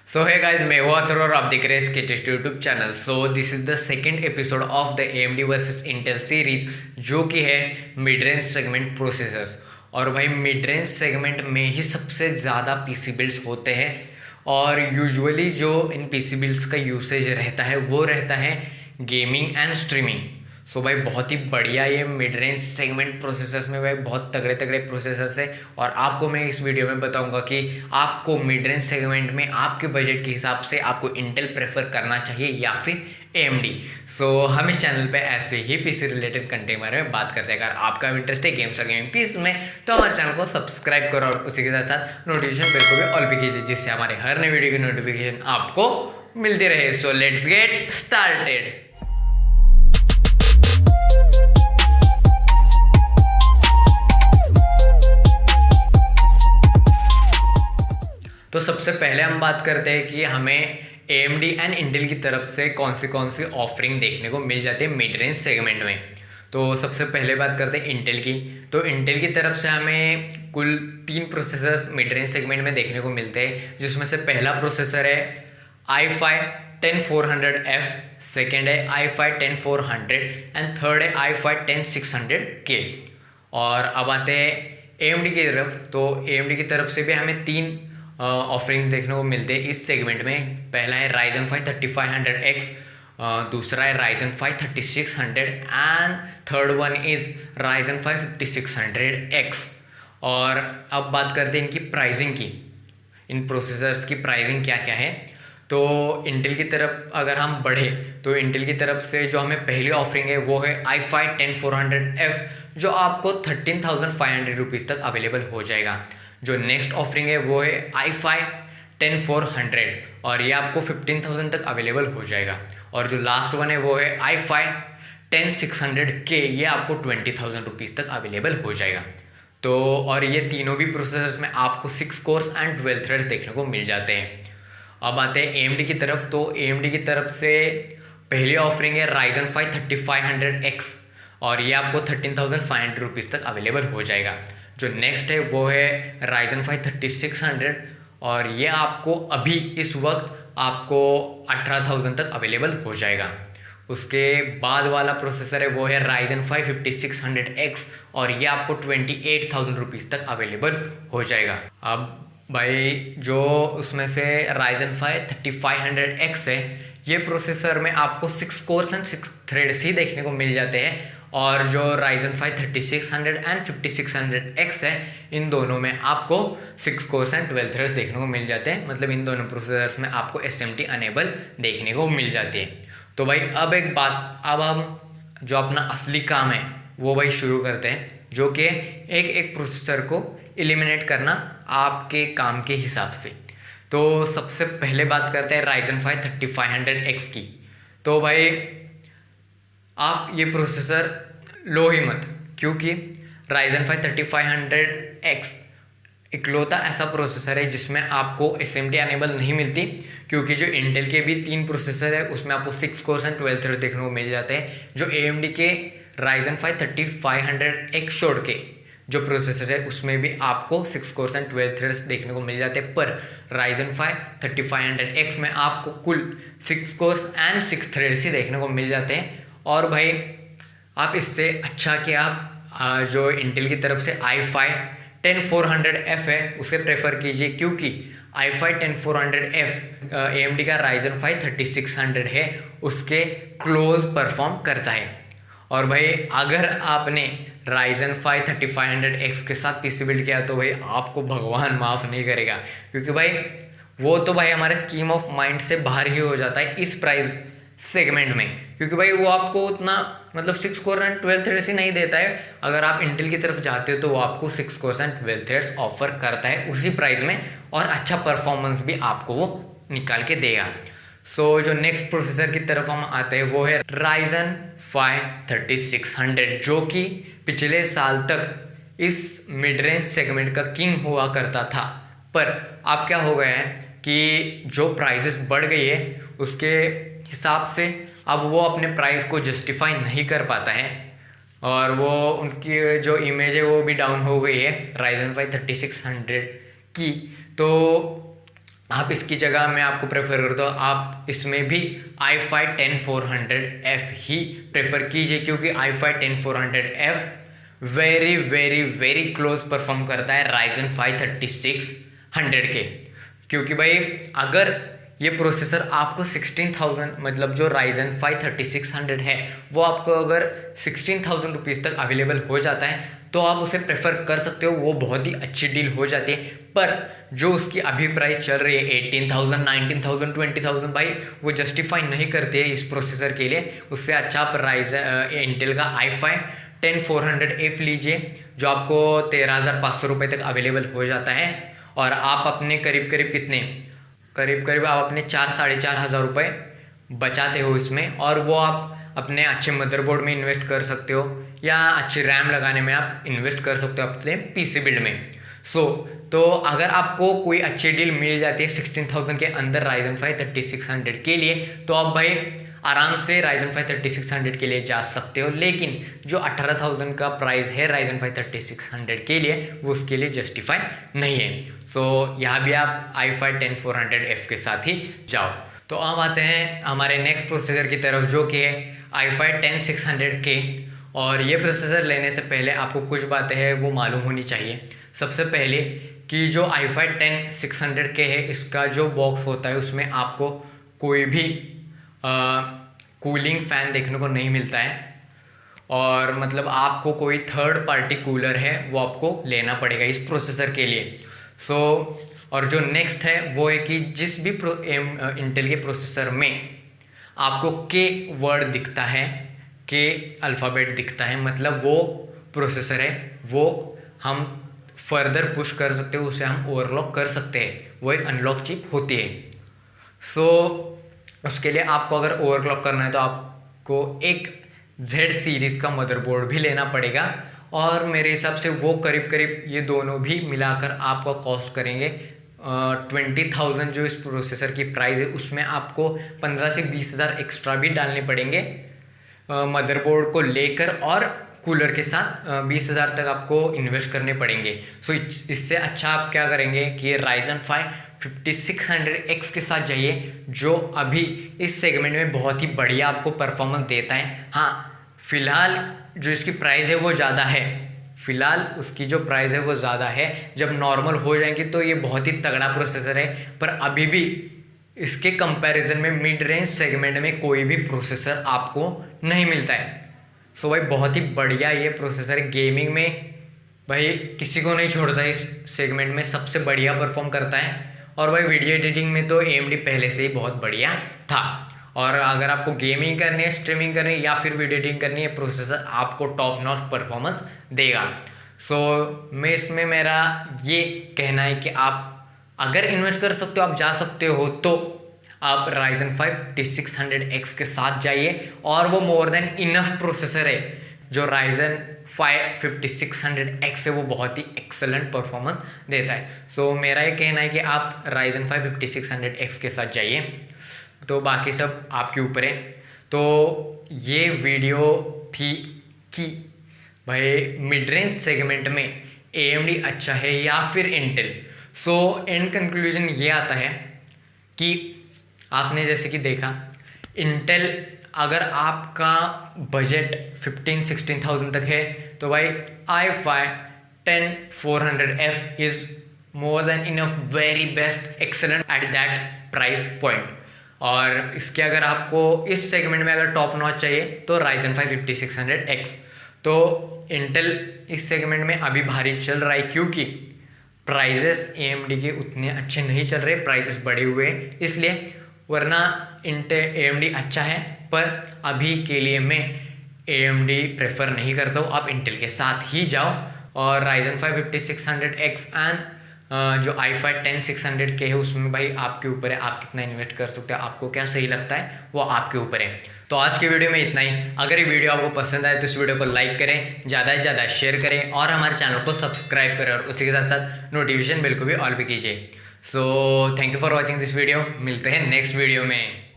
सो है गाइज, मैं हूँ अथर्व और आप देख रहे हैं स्केटेस्ट YouTube channel. So this is the second episode of the AMD versus Intel series, जो कि है मिड रेंज सेगमेंट प्रोसेसर्स। और भाई मिड रेंज सेगमेंट में ही सबसे ज़्यादा पीसी बिल्ड्स होते हैं, और यूजुअली जो इन पीसी बिल्ड्स का यूसेज रहता है वो रहता है गेमिंग एंड स्ट्रीमिंग। सो भाई बहुत ही बढ़िया ये मिड रेंज सेगमेंट प्रोसेसर्स में भाई बहुत तगड़े तगड़े प्रोसेसर्स है। और आपको मैं इस वीडियो में बताऊंगा कि आपको मिड रेंज सेगमेंट में आपके बजट के हिसाब से आपको इंटेल प्रेफर करना चाहिए या फिर AMD। सो हम इस चैनल पे ऐसे ही पीसी रिलेटेड कंटेंट के बारे में बात करते हैं। अगर आपका इंटरेस्ट है गेम्स और गेमिंग पीस में तो हमारे चैनल को सब्सक्राइब करो और उसी के साथ साथ नोटिफिकेशन बेल को भी ऑल भी कीजिए, जिससे हमारे हर नई वीडियो की नोटिफिकेशन आपको मिलती रहे। So let's get started. तो सबसे पहले हम बात करते हैं कि हमें AMD एंड इंटेल की तरफ से कौन सी ऑफरिंग देखने को मिल जाती है मिड रेंज सेगमेंट में। तो सबसे पहले बात करते हैं इंटेल की। तो इंटेल की तरफ से हमें कुल 3 प्रोसेसर्स मिड रेंज सेगमेंट में देखने को मिलते हैं, जिसमें से पहला प्रोसेसर है i5 10400F, सेकेंड है i5 10400 एंड थर्ड है i5 10600K। और अब आते हैं AMD की तरफ। तो AMD की तरफ से भी हमें 3 ऑफरिंग देखने को मिलते हैं इस सेगमेंट में। पहला है Ryzen 5 3500X, दूसरा है Ryzen 5 3600 and third one is Ryzen 5 5600X। और अब बात करते हैं इनकी प्राइसिंग की, इन प्रोसेसर्स की प्राइसिंग क्या क्या है। तो इंटेल की तरफ अगर हम बढ़े तो इंटेल की तरफ से जो हमें पहली ऑफरिंग है वो है i5 10400F, जो आपको 13,500 रुपीज़ तक अवेलेबल हो जाएगा। जो नेक्स्ट ऑफरिंग है वो है i5 10400 और ये आपको 15,000 तक अवेलेबल हो जाएगा। और जो लास्ट वन है वो है i5 10600K, ये आपको 20,000 रुपीज़ तक अवेलेबल हो जाएगा। तो और ये तीनों भी प्रोसेसर्स में आपको 6 कोर्स एंड 12 थ्रेड्स देखने को मिल जाते हैं। अब आते हैं AMD की तरफ। तो AMD की तरफ से पहली ऑफरिंग है Ryzen 5 3500X और ये आपको 13,500 रुपीज़ तक अवेलेबल हो जाएगा। जो नेक्स्ट है वो है Ryzen 5 3600 और ये आपको अभी इस वक्त आपको 18,000 तक अवेलेबल हो जाएगा। उसके बाद वाला प्रोसेसर है वो है Ryzen 5 5600X और ये आपको 28,000 रुपीज़ तक अवेलेबल हो जाएगा। अब भाई जो उसमें से Ryzen 5 3500X है, ये प्रोसेसर में आपको 6 कोर्स एंड 6 थ्रेड्स ही देखने को मिल जाते हैं। और जो Ryzen 5 3600 एंड 5600X है, इन दोनों में आपको 6 कोर्स एंड 12 थ्रेड्स देखने को मिल जाते हैं। मतलब इन दोनों प्रोसेसर्स में आपको SMT अनेबल देखने को मिल जाती है। तो भाई अब एक बात, अब हम जो अपना असली काम है वो भाई शुरू करते हैं, जो कि एक एक प्रोसेसर को एलिमिनेट करना आपके काम के हिसाब से। तो सबसे पहले बात करते हैं Ryzen 5 3500X की। तो भाई आप ये प्रोसेसर लो ही मत, क्योंकि Ryzen 5 3500X इकलौता ऐसा प्रोसेसर है जिसमें आपको SMT अनेबल नहीं मिलती। क्योंकि जो इंटेल के भी 3 प्रोसेसर है उसमें आपको 6 कोर्स एंड 12 थ्रेड्स देखने को मिल जाते हैं। जो AMD के Ryzen 5 3500X छोड़ के जो प्रोसेसर है उसमें भी आपको 6 कोर्स एंड 12 थ्रेड्स देखने को मिल जाते हैं। पर Ryzen 5 3500X में आपको कुल 6 कोर्स एंड 6 थ्रेड्स ही देखने को मिल जाते हैं। और भाई आप इससे अच्छा कि आप जो इंटेल की तरफ से i5 10400F है उसे प्रेफर कीजिए, क्योंकि i5 10400F AMD का Ryzen 5 3600 है उसके क्लोज परफॉर्म करता है। और भाई अगर आपने Ryzen 5 3500X के साथ पीसी बिल्ड किया तो भाई आपको भगवान माफ़ नहीं करेगा, क्योंकि भाई वो तो भाई हमारे स्कीम ऑफ माइंड से बाहर ही हो जाता है इस प्राइस सेगमेंट में। क्योंकि भाई वो आपको उतना मतलब 6 कोर एंड 12 थ्रेड्स ही नहीं देता है। अगर आप इंटेल की तरफ जाते हो तो वो आपको 6 कोर्स एंड 12 थ्रेड्स ऑफर करता है उसी प्राइस में, और अच्छा परफॉर्मेंस भी आपको वो निकाल के देगा। सो जो नेक्स्ट प्रोसेसर की तरफ हम आते हैं वो है Ryzen 5 3600, जो कि पिछले साल तक इस मिड रेंज सेगमेंट का किंग हुआ करता था। पर अब क्या हो गया है कि जो प्राइसेस बढ़ गई है उसके हिसाब से अब वो अपने प्राइस को जस्टिफाई नहीं कर पाता है, और वो उनकी जो इमेज है वो भी डाउन हो गई है Ryzen 5 3600 की। तो आप इसकी जगह मैं आपको प्रेफर करता हूँ आप इसमें भी i5 10400F ही प्रेफर कीजिए, क्योंकि i5 10400F very very very close perform करता है Ryzen 5 3600 के। क्योंकि भाई अगर ये प्रोसेसर आपको 16,000 मतलब जो Ryzen 5 3600 है वो आपको अगर 16,000 रुपीज़ तक अवेलेबल हो जाता है तो आप उसे प्रेफर कर सकते हो, वो बहुत ही अच्छी डील हो जाती है। पर जो उसकी अभी प्राइस चल रही है 18,000 19,000 20,000 भाई वो जस्टिफाई नहीं करते हैं इस प्रोसेसर के लिए। उससे अच्छा आप इंटेल का i5 10400F लीजिए जो आपको 13,500 रुपये तक अवेलेबल हो जाता है, और आप अपने करीब करीब आप अपने 4,500 रुपये बचाते हो इसमें, और वो आप अपने अच्छे मदरबोर्ड में इन्वेस्ट कर सकते हो या अच्छी रैम लगाने में आप इन्वेस्ट कर सकते हो अपने पीसी बिल्ड में। तो अगर आपको कोई अच्छी डील मिल जाती है 16,000 के अंदर Ryzen 5 3600 के लिए तो आप भाई आराम से Ryzen 5 3600 के लिए जा सकते हो। लेकिन जो 18,000 का प्राइस है Ryzen 5 3600 के लिए वो उसके लिए जस्टिफाई नहीं है। यहाँ भी आप i5 10400F के साथ ही जाओ। तो अब आते हैं हमारे नेक्स्ट प्रोसेसर की तरफ जो कि है i5 10600K। और ये प्रोसेसर लेने से पहले आपको कुछ बातें हैं वो मालूम होनी चाहिए। सबसे पहले कि जो i5 10600K है इसका जो बॉक्स होता है उसमें आपको कोई भी कूलिंग फ़ैन देखने को नहीं मिलता है, और मतलब आपको कोई थर्ड पार्टी कूलर है वो आपको लेना पड़ेगा इस प्रोसेसर के लिए। और जो नेक्स्ट है वो है कि जिस भी इंटेल के प्रोसेसर में आपको के वर्ड दिखता है, के अल्फ़ाबेट दिखता है, मतलब वो प्रोसेसर है वो हम फर्दर पुश कर सकते हो, उसे हम ओवरक्लॉक कर सकते हैं, वो एक अनलॉक चिप होती है। उसके लिए आपको अगर ओवरक्लॉक करना है तो आपको एक Z सीरीज़ का मदरबोर्ड भी लेना पड़ेगा, और मेरे हिसाब से वो करीब ये दोनों भी मिलाकर आपका कॉस्ट करेंगे 20,000। जो इस प्रोसेसर की प्राइस है उसमें आपको 15 से 20,000 एक्स्ट्रा भी डालने पड़ेंगे मदरबोर्ड को लेकर, और कूलर के साथ 20,000 तक आपको इन्वेस्ट करने पड़ेंगे। इससे अच्छा आप क्या करेंगे कि Ryzen 5 5600X के साथ जाइए जो अभी इस सेगमेंट में बहुत ही बढ़िया आपको परफॉर्मेंस देता है। हाँ, फिलहाल जो इसकी प्राइस है वो ज़्यादा है, फिलहाल उसकी जो प्राइस है वो ज़्यादा है। जब नॉर्मल हो जाएंगे तो ये बहुत ही तगड़ा प्रोसेसर है, पर अभी भी इसके कंपैरिजन में मिड रेंज सेगमेंट में कोई भी प्रोसेसर आपको नहीं मिलता है। भाई बहुत ही बढ़िया ये प्रोसेसर है, गेमिंग में भाई किसी को नहीं छोड़ता, इस सेगमेंट में सबसे बढ़िया परफॉर्म करता है। और भाई वीडियो एडिटिंग में तो AMD पहले से ही बहुत बढ़िया था, और अगर आपको गेमिंग करनी है, स्ट्रीमिंग करनी है या फिर वीडियो एडिटिंग करनी है, प्रोसेसर आपको टॉप नॉच परफॉर्मेंस देगा। मैं इसमें मेरा ये कहना है कि आप अगर इन्वेस्ट कर सकते हो, आप जा सकते हो, तो आप Ryzen 5 5600X के साथ जाइए, और वो मोर देन इनफ प्रोसेसर है। जो Ryzen 5 5600X है वो बहुत ही एक्सेलेंट परफॉर्मेंस देता है। मेरा ये कहना है कि आप Ryzen 5 5600X के साथ जाइए, तो बाकी सब आपके ऊपर है। तो ये वीडियो थी कि भाई मिड रेंज सेगमेंट में AMD अच्छा है या फिर इंटेल। एंड कंक्लूजन ये आता है कि आपने जैसे कि देखा इंटेल, अगर आपका बजट 15-16,000 तक है तो भाई i5 10400F is more than enough, very best, excellent at that price point. और इसके अगर आपको इस सेगमेंट में अगर टॉप नॉच चाहिए तो Ryzen 5 5600X। तो इंटेल इस सेगमेंट में अभी भारी चल रहा है क्योंकि प्राइजेस AMD के उतने अच्छे नहीं चल रहे, प्राइजेस बढ़े हुए हैं इसलिए, वरना AMD अच्छा है, पर अभी के लिए मैं AMD प्रेफर नहीं करता हूँ। आप इंटेल के साथ ही जाओ, और Ryzen 5 5600X एंड जो i5 10600K है उसमें भाई आपके ऊपर है, आप कितना इन्वेस्ट कर सकते हो, आपको क्या सही लगता है वो आपके ऊपर है। तो आज के वीडियो में इतना ही। अगर ये वीडियो आपको पसंद आए तो इस वीडियो को लाइक करें, ज़्यादा से ज़्यादा शेयर करें, और हमारे चैनल को सब्सक्राइब करें, और उसी के साथ साथ नोटिफिकेशन बिल को भी ऑल भी कीजिए। Thank you for watching this video. मिलते हैं नेक्स्ट वीडियो में।